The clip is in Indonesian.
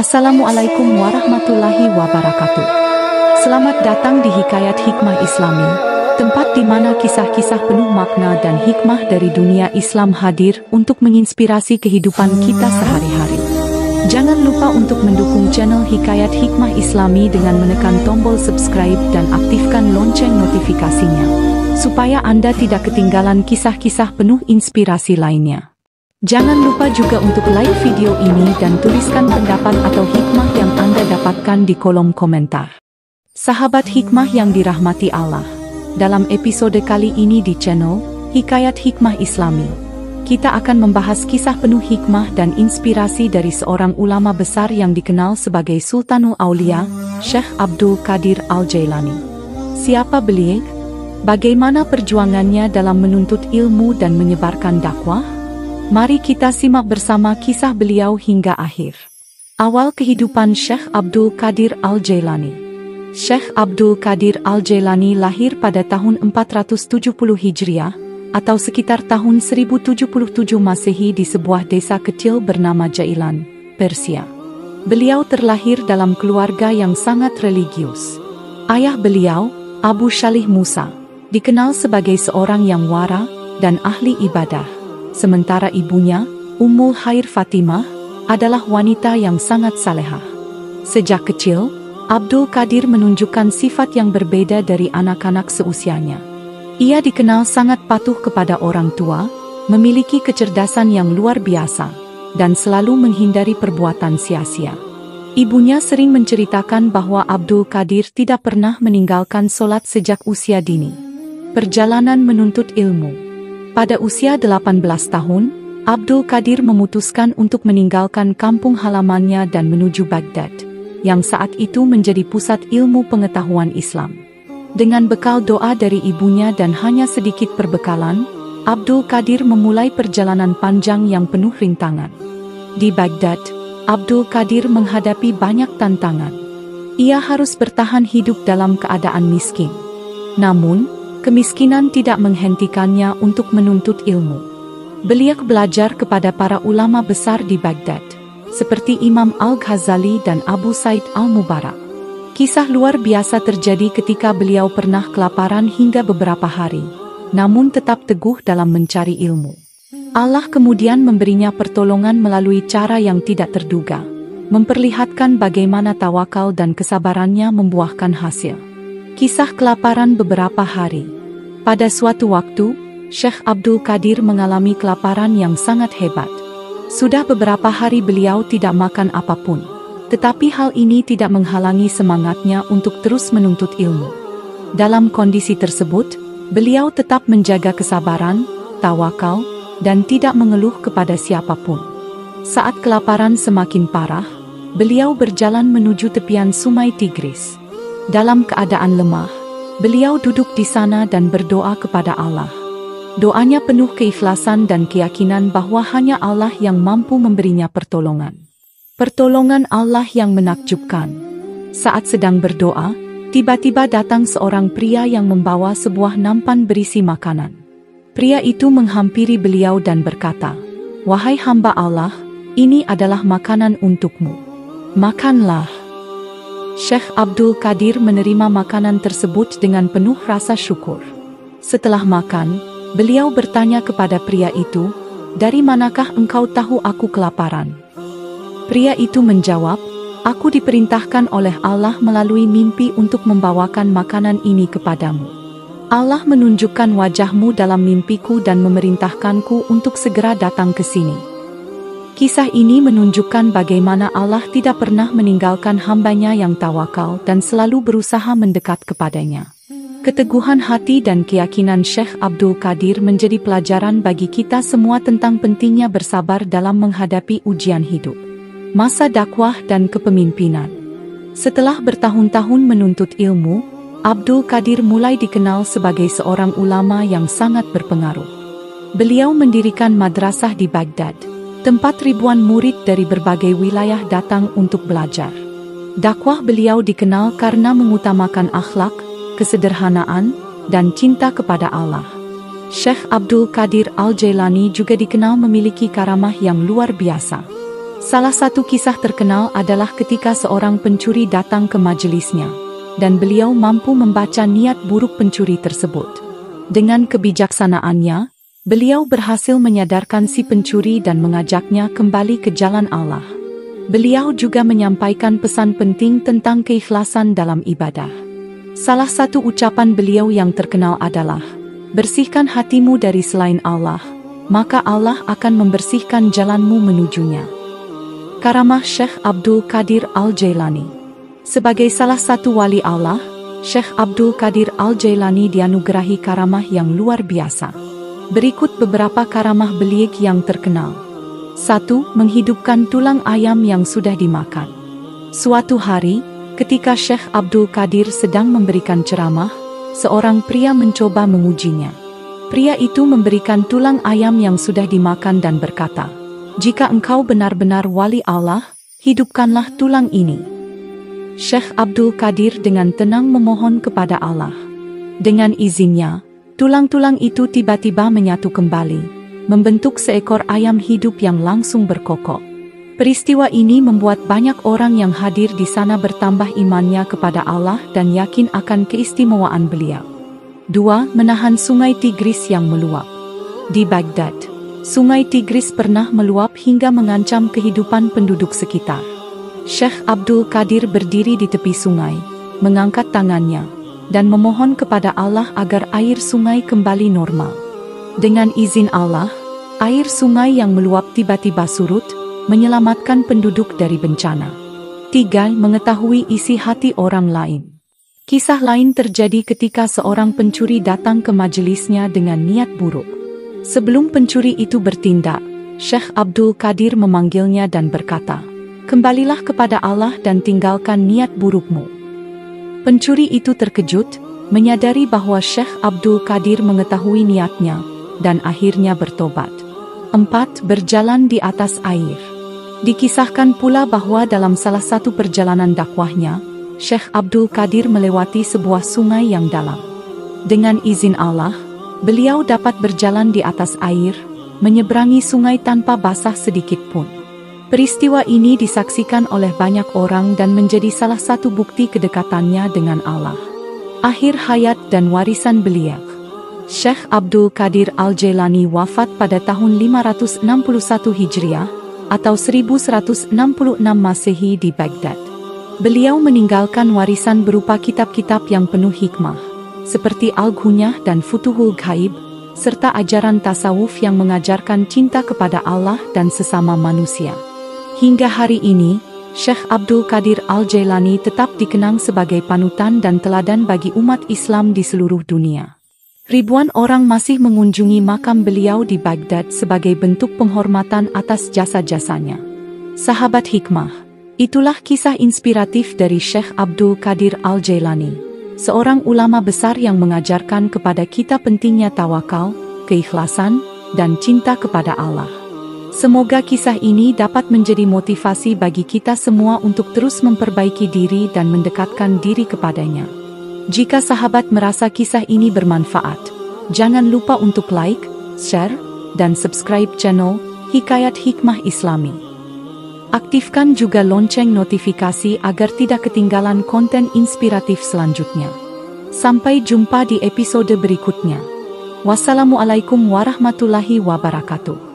Assalamualaikum warahmatullahi wabarakatuh. Selamat datang di Hikayat Hikmah Islami, tempat di mana kisah-kisah penuh makna dan hikmah dari dunia Islam hadir untuk menginspirasi kehidupan kita sehari-hari. Jangan lupa untuk mendukung channel Hikayat Hikmah Islami dengan menekan tombol subscribe dan aktifkan lonceng notifikasinya, supaya Anda tidak ketinggalan kisah-kisah penuh inspirasi lainnya. Jangan lupa juga untuk like video ini dan tuliskan pendapat atau hikmah yang Anda dapatkan di kolom komentar. Sahabat hikmah yang dirahmati Allah, dalam episode kali ini di channel Hikayat Hikmah Islami, kita akan membahas kisah penuh hikmah dan inspirasi dari seorang ulama besar yang dikenal sebagai Sultanul Aulia, Syekh Abdul Qadir Al-Jailani. Siapa beliau? Bagaimana perjuangannya dalam menuntut ilmu dan menyebarkan dakwah? Mari kita simak bersama kisah beliau hingga akhir. Awal kehidupan Syekh Abdul Qadir Al-Jailani. Syekh Abdul Qadir Al-Jailani lahir pada tahun 470 Hijriah, atau sekitar tahun 1077 Masehi di sebuah desa kecil bernama Jailan, Persia. Beliau terlahir dalam keluarga yang sangat religius. Ayah beliau, Abu Shalih Musa, dikenal sebagai seorang yang wara dan ahli ibadah. Sementara ibunya, Ummul Khair Fatimah, adalah wanita yang sangat salehah. Sejak kecil, Abdul Qadir menunjukkan sifat yang berbeda dari anak-anak seusianya. Ia dikenal sangat patuh kepada orang tua, memiliki kecerdasan yang luar biasa, dan selalu menghindari perbuatan sia-sia. Ibunya sering menceritakan bahwa Abdul Qadir tidak pernah meninggalkan sholat sejak usia dini. Perjalanan menuntut ilmu. Pada usia 18 tahun, Abdul Qadir memutuskan untuk meninggalkan kampung halamannya dan menuju Baghdad, yang saat itu menjadi pusat ilmu pengetahuan Islam. Dengan bekal doa dari ibunya dan hanya sedikit perbekalan, Abdul Qadir memulai perjalanan panjang yang penuh rintangan. Di Baghdad, Abdul Qadir menghadapi banyak tantangan. Ia harus bertahan hidup dalam keadaan miskin. Namun, kemiskinan tidak menghentikannya untuk menuntut ilmu. Beliau belajar kepada para ulama besar di Baghdad, seperti Imam Al-Ghazali dan Abu Said Al-Mubarak. Kisah luar biasa terjadi ketika beliau pernah kelaparan hingga beberapa hari, namun tetap teguh dalam mencari ilmu. Allah kemudian memberinya pertolongan melalui cara yang tidak terduga, memperlihatkan bagaimana tawakal dan kesabarannya membuahkan hasil. Kisah kelaparan beberapa hari. Pada suatu waktu, Syekh Abdul Qadir mengalami kelaparan yang sangat hebat. Sudah beberapa hari beliau tidak makan apapun. Tetapi hal ini tidak menghalangi semangatnya untuk terus menuntut ilmu. Dalam kondisi tersebut, beliau tetap menjaga kesabaran, tawakal, dan tidak mengeluh kepada siapapun. Saat kelaparan semakin parah, beliau berjalan menuju tepian Sungai Tigris. Dalam keadaan lemah, beliau duduk di sana dan berdoa kepada Allah. Doanya penuh keikhlasan dan keyakinan bahwa hanya Allah yang mampu memberinya pertolongan. Pertolongan Allah yang menakjubkan. Saat sedang berdoa, tiba-tiba datang seorang pria yang membawa sebuah nampan berisi makanan. Pria itu menghampiri beliau dan berkata, "Wahai hamba Allah, ini adalah makanan untukmu. Makanlah." Syekh Abdul Qadir menerima makanan tersebut dengan penuh rasa syukur. Setelah makan, beliau bertanya kepada pria itu, "Dari manakah engkau tahu aku kelaparan?" Pria itu menjawab, "Aku diperintahkan oleh Allah melalui mimpi untuk membawakan makanan ini kepadamu. Allah menunjukkan wajahmu dalam mimpiku dan memerintahkanku untuk segera datang ke sini." Kisah ini menunjukkan bagaimana Allah tidak pernah meninggalkan hambanya yang tawakal dan selalu berusaha mendekat kepadanya. Keteguhan hati dan keyakinan Syekh Abdul Qadir menjadi pelajaran bagi kita semua tentang pentingnya bersabar dalam menghadapi ujian hidup, masa dakwah dan kepemimpinan. Setelah bertahun-tahun menuntut ilmu, Abdul Qadir mulai dikenal sebagai seorang ulama yang sangat berpengaruh. Beliau mendirikan madrasah di Baghdad, tempat ribuan murid dari berbagai wilayah datang untuk belajar. Dakwah beliau dikenal karena mengutamakan akhlak, kesederhanaan, dan cinta kepada Allah. Syekh Abdul Qadir Al-Jailani juga dikenal memiliki karamah yang luar biasa. Salah satu kisah terkenal adalah ketika seorang pencuri datang ke majelisnya, dan beliau mampu membaca niat buruk pencuri tersebut. Dengan kebijaksanaannya, beliau berhasil menyadarkan si pencuri dan mengajaknya kembali ke jalan Allah. Beliau juga menyampaikan pesan penting tentang keikhlasan dalam ibadah. Salah satu ucapan beliau yang terkenal adalah, "Bersihkan hatimu dari selain Allah, maka Allah akan membersihkan jalanmu menujunya." Karamah Syekh Abdul Qadir Al-Jailani. Sebagai salah satu wali Allah, Syekh Abdul Qadir Al-Jailani dianugerahi karamah yang luar biasa. Berikut beberapa karamah beliau yang terkenal. 1. Menghidupkan tulang ayam yang sudah dimakan. Suatu hari, ketika Syekh Abdul Qadir sedang memberikan ceramah, seorang pria mencoba mengujinya. Pria itu memberikan tulang ayam yang sudah dimakan dan berkata, "Jika engkau benar-benar wali Allah, hidupkanlah tulang ini." Syekh Abdul Qadir dengan tenang memohon kepada Allah. Dengan izinnya, tulang-tulang itu tiba-tiba menyatu kembali, membentuk seekor ayam hidup yang langsung berkokok. Peristiwa ini membuat banyak orang yang hadir di sana bertambah imannya kepada Allah dan yakin akan keistimewaan beliau. 2. Menahan sungai Tigris yang meluap. Di Baghdad, sungai Tigris pernah meluap hingga mengancam kehidupan penduduk sekitar. Syekh Abdul Qadir berdiri di tepi sungai, mengangkat tangannya, dan memohon kepada Allah agar air sungai kembali normal. Dengan izin Allah, air sungai yang meluap tiba-tiba surut, menyelamatkan penduduk dari bencana. 3. Mengetahui isi hati orang lain. Kisah lain terjadi ketika seorang pencuri datang ke majelisnya dengan niat buruk. Sebelum pencuri itu bertindak, Syekh Abdul Qadir memanggilnya dan berkata, "Kembalilah kepada Allah dan tinggalkan niat burukmu." Pencuri itu terkejut, menyadari bahwa Syekh Abdul Qadir mengetahui niatnya, dan akhirnya bertobat. 4. Berjalan di atas air. Dikisahkan pula bahwa dalam salah satu perjalanan dakwahnya, Syekh Abdul Qadir melewati sebuah sungai yang dalam. Dengan izin Allah, beliau dapat berjalan di atas air, menyeberangi sungai tanpa basah sedikit pun. Peristiwa ini disaksikan oleh banyak orang dan menjadi salah satu bukti kedekatannya dengan Allah. Akhir hayat dan warisan beliau. Syekh Abdul Qadir Al-Jailani wafat pada tahun 561 Hijriah atau 1166 Masehi di Baghdad. Beliau meninggalkan warisan berupa kitab-kitab yang penuh hikmah, seperti Al-Ghunyah dan Futuhul Ghaib, serta ajaran tasawuf yang mengajarkan cinta kepada Allah dan sesama manusia. Hingga hari ini, Syekh Abdul Qadir Al-Jailani tetap dikenang sebagai panutan dan teladan bagi umat Islam di seluruh dunia. Ribuan orang masih mengunjungi makam beliau di Baghdad sebagai bentuk penghormatan atas jasa-jasanya. Sahabat hikmah, itulah kisah inspiratif dari Syekh Abdul Qadir Al-Jailani, seorang ulama besar yang mengajarkan kepada kita pentingnya tawakal, keikhlasan, dan cinta kepada Allah. Semoga kisah ini dapat menjadi motivasi bagi kita semua untuk terus memperbaiki diri dan mendekatkan diri kepadanya. Jika sahabat merasa kisah ini bermanfaat, jangan lupa untuk like, share, dan subscribe channel Hikayat Hikmah Islami. Aktifkan juga lonceng notifikasi agar tidak ketinggalan konten inspiratif selanjutnya. Sampai jumpa di episode berikutnya. Wassalamualaikum warahmatullahi wabarakatuh.